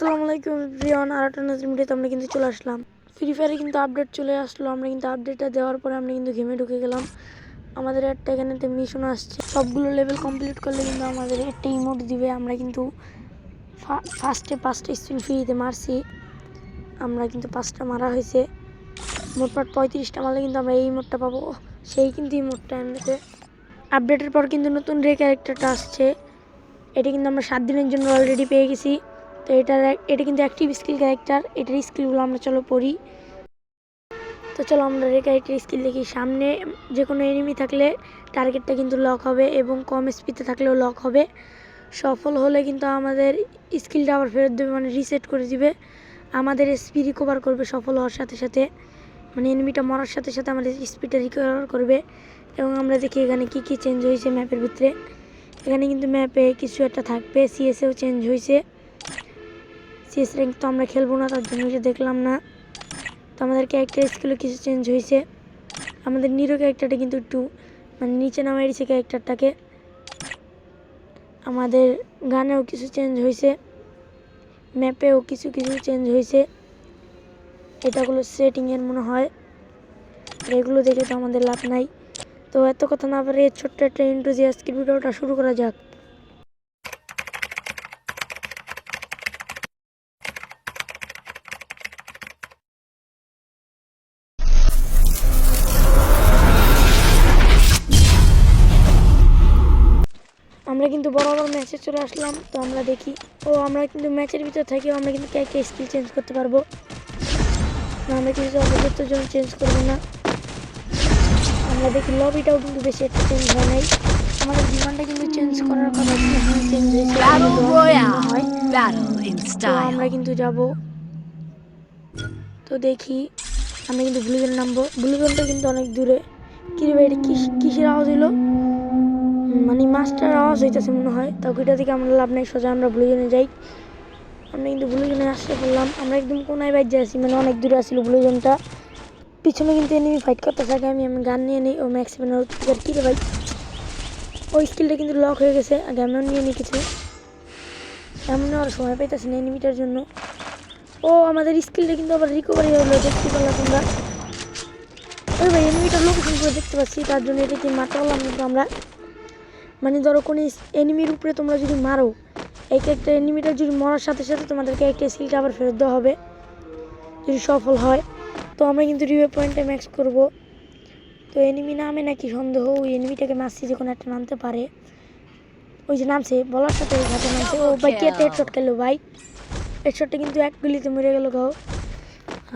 আসসালামু আলাইকুম এভরিওয়ান, আর একটা নতুন ভিডিওতে আমরা কিন্তু চলে আসলাম। ফ্রি ফায়ারে কিন্তু আপডেট চলে আসলো। আমরা কিন্তু আপডেটটা দেওয়ার পরে আমরা কিন্তু গেমে ঢুকে গেলাম। আমাদের একটা এখানেতে মিশন আসছে, সবগুলো লেভেল কমপ্লিট করলে কিন্তু আমাদের একটা ইমোট দিবে। আমরা কিন্তু ফার্স্টে 5টা স্পিন ফ্রিতে মারছি, আমরা কিন্তু 5টা মারা হয়েছে। মোটমাট 35টা মারলে কিন্তু আমরা এই ইমোটটা পাবো। সেই কিন্তু ইমোটটা এমনিতে আপডেটের পর কিন্তু নতুন রে ক্যারেক্টারটা আসছে। এটা কিন্তু আমরা 7 দিনের জন্য অলরেডি পেয়ে গেছি। তো এটা কিন্তু অ্যাক্টিভ স্কিল ক্যারেক্টার। এটার স্কিলগুলো আমরা চলো পড়ি। তো চলো আমরা রে ক্যারেক্টার স্কিল দেখি। সামনে যে কোনো এনিমি থাকলে টার্গেটটা কিন্তু লক হবে এবং কম স্পিডে থাকলেও লক হবে। সফল হলে কিন্তু আমাদের স্কিলটা আবার ফেরত দেবে, মানে রিসেট করে দিবে। আমাদের স্পিড রিকভার করবে সফল হওয়ার সাথে সাথে, মানে এনিমিটা মরার সাথে সাথে আমাদের স্পিডটা রিকভার করবে। এবং আমরা দেখি এখানে কি কি চেঞ্জ হয়েছে ম্যাপের ভিতরে। এখানে কিন্তু ম্যাপে কিছু একটা থাকবে। সিএসএও চেঞ্জ হয়েছে। সিএস র্যাঙ্ক তো আমরা খেলবো না, তার জন্য দেখলাম না। তো আমাদের ক্যারেক্টার স্কিলও কিছু চেঞ্জ হয়েছে। আমাদের নিরো ক্যারেক্টারটা কিন্তু একটু মানে নিচে নামাই দিয়েছে ক্যারেক্টারটাকে। আমাদের গানেও কিছু চেঞ্জ হয়েছে, ম্যাপেও কিছু কিছু চেঞ্জ হয়েছে। এটাগুলো সেটিংয়ের মনে হয়, এগুলো দেখে তো আমাদের লাভ নাই। তো এত কথা না পারে ছোট্ট একটা ইন্ট্রো দিয়ে আজকের ভিডিওটা শুরু করা যাক। আমরা কিন্তু বরাবর ম্যাচে চলে আসলাম। তো আমরা দেখি, আমরা কিন্তু ম্যাচের ভিতর থেকেও আমরা কিন্তু ক্যারেক্টার স্কিল চেঞ্জ করতে পারবো। আমরা কিন্তু অবগতর জন্য চেঞ্জ করবো না। আমরা দেখি লবিটাও কিন্তু বেশি একটা চেঞ্জ হয় নাই। আমাদের বিমানটা কিন্তু চেঞ্জ করার কথা চেঞ্জ হয়েছে। তো আমরা কিন্তু যাব। তো দেখি আমরা কিন্তু ব্লুগেন নামবো। ব্লুগেনটা কিন্তু অনেক দূরে। কি রে এটা কিসের আওয়াজ হইলো? মানে মাস্টার আওয়াজ হইতেছে মনে হয়। তো ওইটা থেকে আমরা লাভ নাই, সোজা আমরা ব্লুগেনে যাই। আমরা কিন্তু ব্লুজনে আসতে পারলাম। আমরা একদম কোনায় বাইরে আছি, মানে অনেক দূরে আসছিল ব্লুজনটা। পিছনে কিন্তু এনিমি ফাইট করতে থাকে। আমি গান নিয়ে নিই। ও ম্যাক্স সেভেনের কী রে ভাই, ওই স্কিলটা কিন্তু লক হয়ে গেছে। আগে আমিও নিয়ে নিই কিছু, এমন আর সময় পাইতেছি না এনিমিটার জন্য। আমাদের স্কিলটা কিন্তু আবার রিকভারি হলো, দেখতে পারলাম তোমরা। ওই ভাই এনিমিটার লোকেশন করে দেখতে পাচ্ছি, তার জন্য এটাকে মারতে পারলাম। কিন্তু আমরা মানে ধরো কোনো এনিমির উপরে তোমরা যদি মারো, এই একটা এনিমিটা যদি মরার সাথে সাথে তোমাদেরকে একটা স্কিলটা আবার ফেরত দেওয়া হবে যদি সফল হয়। তো আমরা কিন্তু রিভিউ পয়েন্টে ম্যাক্স করব। তো এনিমি নামে নাকি সন্দেহ, ওই এনিমিটাকে মারছি যে কোনো একটা নামতে পারে। ওই যে নামছে বলার সাথে ঘাটে নামছে। ভাই কে একটা হেডশট খেলো ভাই, হেডশটটা কিন্তু এক গুলিতে মরে গেল গাও।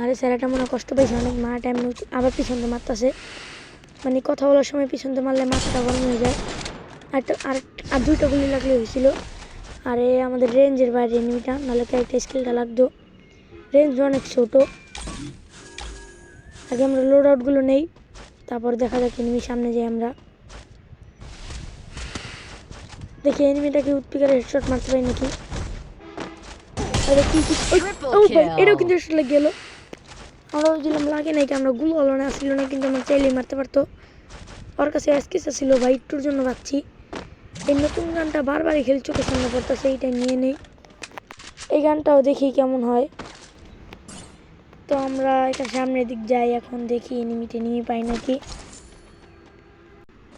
আরে স্যার এটা মনে কষ্ট পাইছে অনেক, মারা টাইম আবার পিছনতে মারতেছে। মানে কথা বলার সময় পিছনতে মারলে মাথাটা গরম হয়ে যায়। আর দুইটা গুলি লাগলে হয়েছিল। আরে আমাদের রেঞ্জের বাইরে এনিমিটা, নাহলে একটা স্কিলটা লাগতো। রেঞ্জ অনেক ছোটো। আগে আমরা লোড আউটগুলো নেই, তারপর দেখা যাক এনিমির সামনে যাই। আমরা দেখি এনিমিটাকে উৎপিকারে হেডশট মারতে পারি নাকি। আরে কি এটাও কিন্তু হেডশট লেগে গেল। আমরা বুঝলাম লাগে নাকি, আমরা গুলো হলো না, আসছিল না, কিন্তু আমরা চাইলেই মারতে পারতো। ওর কাছে অ্যাসকিসা ছিল ভাই, একটুর জন্য পাচ্ছি। এই নতুন গানটা বারবারই খেল চোখের সামনে পড়তেছে, এইটা নিয়ে নেই। এই গানটাও দেখি কেমন হয়। তো আমরা এখানে সামনের দিক যাই, এখন দেখি এনিমি পাই নাকি।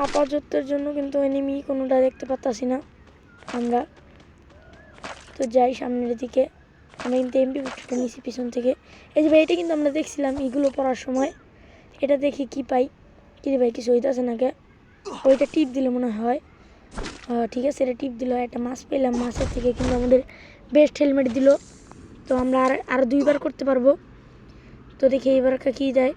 আপাততের জন্য কিন্তু এনিমি কোনোটা দেখতে পাচ্ছি না আমরা। তো যাই সামনের দিকে। আমরা কিন্তু MP50 নিয়েছি পিছন থেকে। এই যে ভাই এটা কিন্তু আমরা দেখছিলাম এগুলো পড়ার সময়। এটা দেখি কি পাই। কি রে ভাই কিছু হইতেছে নাকি? ওইটা টিপ দিলে মনে হয়। ঠিক আছে, এটা টিপ দিল। একটা মাছ পেলাম, মাছের থেকে কিন্তু আমাদের বেস্ট হেলমেট দিল। তো আমরা আর 2বার করতে পারবো। তো দেখি এবারকা কী দেয়।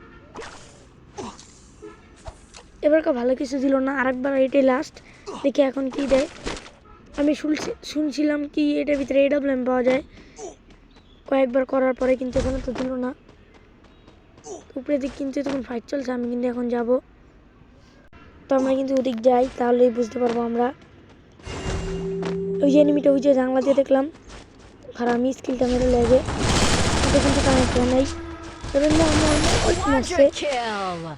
এবারকা ভালো কিছু দিল না, আরেকবার এটাই লাস্ট। দেখি এখন কি দেয়। আমি শুনছিলাম কি এটার ভিতরে AWM পাওয়া যায়। কয়েকবার করার পরে কিন্তু এখানে তো দিল না। উপরে দিক কিন্তু তখন ফাইট চলছে, আমি কিন্তু এখন যাব। তো আমরা কিন্তু ওদিক যাই, তাহলেই বুঝতে পারবো আমরা। ওই যে এনিমিটা ওই যে জানলা দিয়ে দেখলাম। খারাপ আমি স্কিলটা মেরে লেগে কিন্তু কানেক্ট হয় নাই।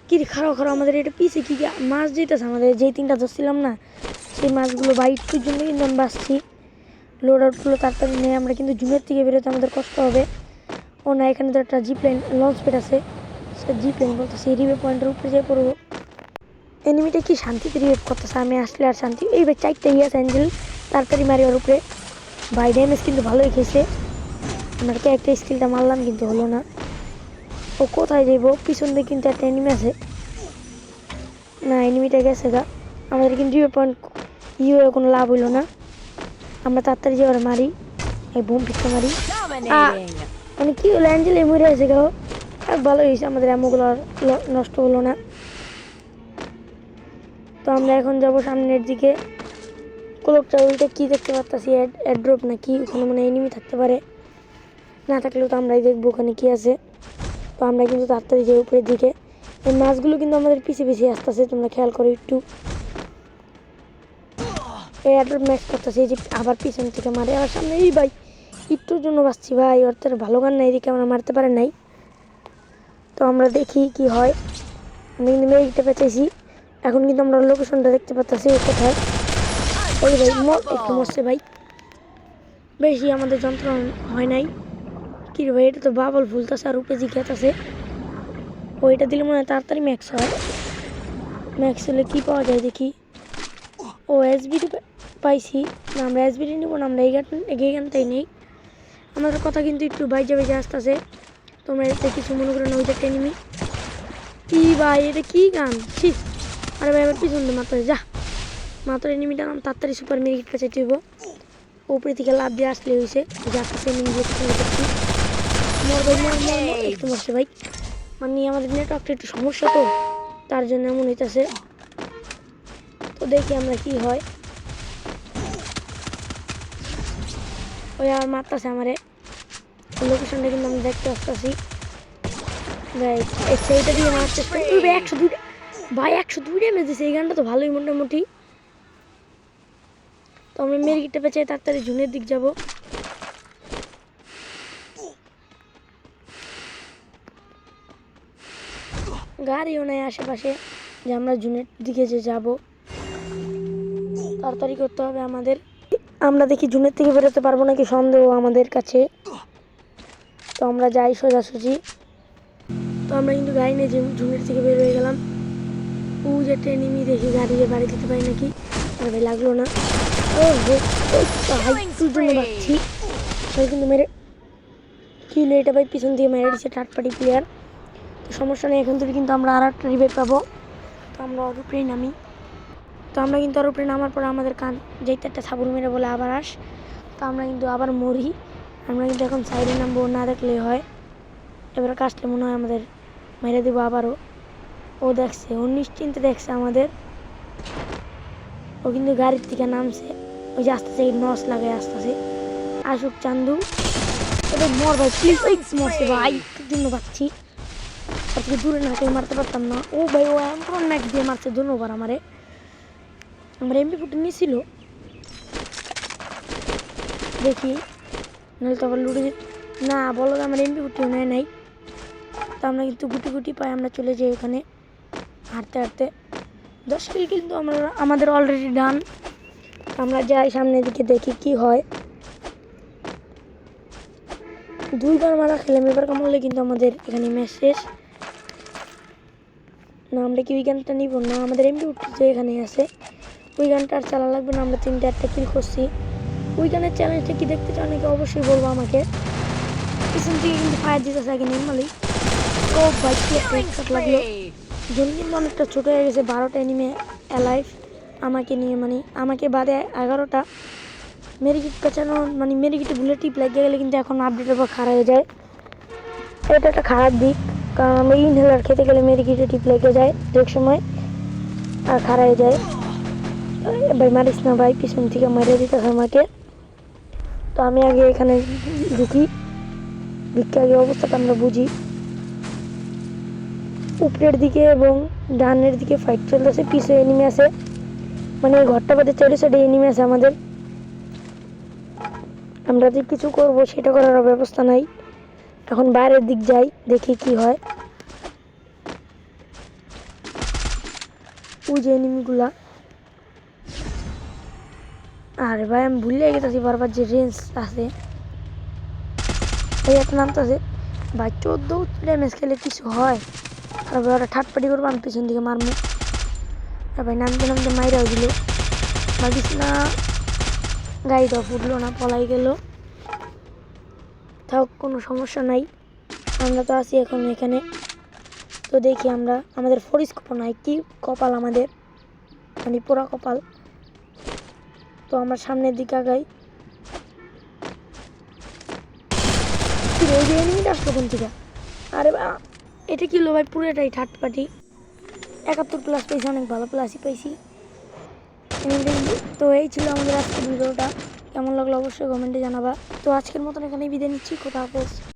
কি খারাপ আমাদের এটা পিছে কি মাছ যেতেছে। আমাদের যেই 3টা ধরছিলাম না, সেই মাছগুলো বাইটের জন্য কিন্তু আমি বাঁচছি। লোড আউটগুলো তাড়াতাড়ি নেই। আমরা কিন্তু জুমের থেকে বেরোতে আমাদের কষ্ট হবে। ও না, এখানে তো একটা জিপ লাইন লঞ্চ প্যাড আছে, সে জিপ লাইন বলতেছে রিভে পয়েন্টের উপরে যেয়ে পড়বো। এনিমিটা কি শান্তিতে রিভেভ করতেছে, আমি আসলে আর শান্তি। এই ভাই 4টা ইয়াস অ্যাঞ্জেল, তাড়াতাড়ি মারি ওর উপরে। ভাই ড্যামেজ কিন্তু ভালোই খেয়েছে। আমাকে একটা স্কিলটা মারলাম কিন্তু হলো না। ও কোথায় যাইব? পিছন দিয়ে কিন্তু একটা এনিমি আছে। না, এনিমিটা গেছে গা। আমাদের কিন্তু রিভেভ পয়েন্ট কোনো লাভ হইলো না। আমরা তাড়াতাড়ি যে ওরা মারি, এই বুম পিকটা মারি। মানে কি হলো, অ্যাঞ্জেল মরে আছে গাও। ভালো হয়েছে, আমাদের অ্যামোগুলো নষ্ট হলো না। তো আমরা এখন যাব সামনের দিকে। ক্লোকটা ওইটা কি দেখতে পাচ্ছি, অ্যাড্রপ না কি, ওখানে মানে এনিমি থাকতে পারে। না থাকলেও তো আমরাই দেখবো ওখানে কি আছে। তো আমরা কিন্তু তাড়াতাড়ি যাই উপরের দিকে। এই মাছগুলো কিন্তু আমাদের পিছিয়ে পিছিয়ে আসতেছে, তোমরা খেয়াল করো একটু। এই অ্যাড্রপ ম্যাক্স করতেছে, এই যে আবার পিছন থেকে মারে, আবার সামনে। এই ভাই একটুর জন্য বাঁচছি ভাই, ওর তো ভালো গান নাই, এদিকে আমরা মারতে পারে নাই। তো আমরা দেখি কি হয়। আমি কিন্তু মেরে পেঁচাইছি। এখন কিন্তু আমরা লোকেশনটা দেখতে পাচ্ছি কোথায়। ওই ভাই একটু মরছে ভাই, বেশি আমাদের যন্ত্রণা হয় নাই। কি রে ভাই, এটা তো বাবল ফুলতেছে আর উপরে জিজ্ঞাত আছে। ওইটা দিলে মনে হয় তাড়াতাড়ি ম্যাক্স হয়। ম্যাক্স হলে কী পাওয়া যায় দেখি। ও এসবিডি পাইছি। না, আমরা এসবিডি নেবো না, আমরা এই গানটাই নেই। আমাদের কথা কিন্তু একটু বাইজে বাইজে আসতেছে, তোমরা এতে কিছু মনে করো না। ওইটা এনিমি। কি ভাই, এটা কি গান ছি। আরে ভাই, আবার পিছন দিয়ে মাত্র যা মাত্র এনিমিটা নাম তাড়াতাড়ি সুপার মেরিট পেঁচাইতে হইব। উপরে থেকে লাভ দিয়ে আসলে হয়েছে। যাচ্ছে এনিমি দিয়ে পিছনে করছি। মর ভাই, মর মর মর। একটু মরছে ভাই, মানে আমাদের নেটওয়ার্কটা একটু সমস্যা, তো তার জন্য এমন হইতেছে। তো দেখি আমরা কি হয়। ওই আর মারতেছে আমারে, লোকেশনটা কিন্তু আমি দেখতে আসতেছি। সেইটা দিয়ে মারার চেষ্টা করি। 102 ভাই, 102 ড্যামেজ দিছে। এই গানটা তো ভালোই মোটামুটি। তো আমরা মেরিটটা পেঁচাই তাড়াতাড়ি জুনের দিক যাব। গাড়িও নাই আশেপাশে যে আমরা জুনের দিকে যে যাব। তাড়াতাড়ি করতে হবে আমাদের। আমরা দেখি জুনের থেকে বেরোতে পারবো নাকি সন্দেহ আমাদের কাছে। তো আমরা যাই সোজাসুজি। তো আমরা কিন্তু গাড়ি নিয়ে জুনের থেকে বের হয়ে গেলাম। ও যে ট্রেনিমি দেখি গাড়িতে বাড়ি দিতে পারি নাকি। আর ভাই লাগলো না। ও হাইটুর জন্য বাচ্ছি ভাই, কিন্তু মেরে কি হলো এটা ভাই, পিছন দিয়ে মেরে দিচ্ছে থার্ড পার্টি প্লেয়ার। তো সমস্যা নেই, এখান থেকে কিন্তু আমরা আর একটা রিভাইভ পাবো। তো আমরা ওর উপরেই নামি। তো আমরা কিন্তু ওর উপরে নামার পর আমাদের কান যেতে একটা সাবুর মেরে বলে আবার আস। তো আমরা কিন্তু আবার মরি। আমরা কিন্তু এখন সাইডে নামবো, না দেখলেই হয়। এবার কাজটা মনে হয় আমাদের মেরে দেবো আবারও। ও দেখছে, ও নিশ্চিন্তে দেখছে আমাদের। ও কিন্তু গাড়ির থেকে নামছে, ওই যে আসতেছে, নস লাগায় আসতেছে। আসুক চান্দু, ওদের মর ভাই প্লিজ। ওই মরছে ভাই, জন্য পাচ্ছি। তার থেকে দূরে না কেউ মারতে পারতাম না। ও ভাই, ও এমন ম্যাক্স দিয়ে মারছে ধন্যবার আমারে। আমার এমপি ফুটে নিয়েছিল, দেখি নাহলে তো আবার লুটে যেত। না বলো, আমার এমপি ফুটিও নেয় নাই। তো আমরা কিন্তু গুটি গুটি পাই, আমরা চলে যাই ওখানে হাঁটতে হাঁটতে। 10 কিল কিন্তু আমাদের অলরেডি ডান। আমরা যাই সামনের দিকে, দেখি কি হয়। 2বার মারা খেলাম, এবার কামড়লে কিন্তু আমাদের এখানে ম্যাচ শেষ। না, আমরা কি ওই গানটা নিব না, আমাদের এমপি উঠতে এখানে আছে। ওই গানটা আর চালা লাগবে না, আমরা 3-4টা কিল করছি। ওই গানের চ্যালেঞ্জটা কি দেখতে চাও নাকি অবশ্যই বলবো আমাকে। পিছন থেকে কিন্তু ফায়ার দিতেছে আগে নর্মালি। ও ভাই, কি একটা হেডশট লাগলো। জন কিন্তু অনেকটা ছোটো হয়ে গেছে, 12টা এনিমে অ্যালাইভ আমাকে নিয়ে, মানে আমাকে বাদে 11টা। মেরিকিট পেঁচানো মানে মেরিকিটে বুলেট টিপ লাগিয়ে গেলে কিন্তু এখন আপডেটের পর খারাপ হয়ে যায়। এটা একটা খারাপ দিক, কারণ আমরা ইনহেলার খেতে গেলে মেরিকিটে টিপ লেগে যায় এক সময় আর খারাপ হয়ে যায়। ভাই মারিস না ভাই, পিছন থেকে মেরে দিতেছে আমাকে। তো আমি আগে এখানে ঢুকি, ঢুকে আগে অবস্থাটা আমরা বুঝি। উপরের দিকে এবং ডানের দিকে ফাইট চলতেছে, পিছনে এনিমি আছে, মানে ঘরটা বাদে 4 সাইডে এনিমি আছে আমাদের। আমরা যে কিছু করব সেটা করার ব্যবস্থা নাই। এখন বাইরের দিক যাই, দেখি কি হয়। ওই যে এনিমিগুলা আরে ভাই আমি ভুলে গেছি বারবার যে রেঞ্জ আছে এই একটা নামতেছে ভাই 14 ড্যামেজ খেলে কিছু হয় আর ভাই ওরা ঠাটপাটি করবো আমি পিছন দিকে মারবো আর ভাই নামতে নামতে মাইরাও দিল ভাবিস না গাড়িটা ফুটলো না পলাই গেল তাও কোনো সমস্যা নাই আমরা তো আছি এখন এখানে তো দেখি আমরা আমাদের ফরিস্কোপ নাই কি কপাল আমাদের মানে পোড়া কপাল তো আমরা সামনের দিকে আগাই এনিমিটা আসলো কোন থেকে আরে এটা কি হলো ভাই পুরোটাই থার্ড পার্টি 71 প্লাস পেয়েছি অনেক ভালো প্লাসই পেয়েছি তো এই ছিল আমাদের আজকের ভিডিওটা কেমন লাগলো অবশ্যই কমেন্টে জানাবা তো আজকের মতন এখানেই বিদায় নিচ্ছি কোথা হাফেজ।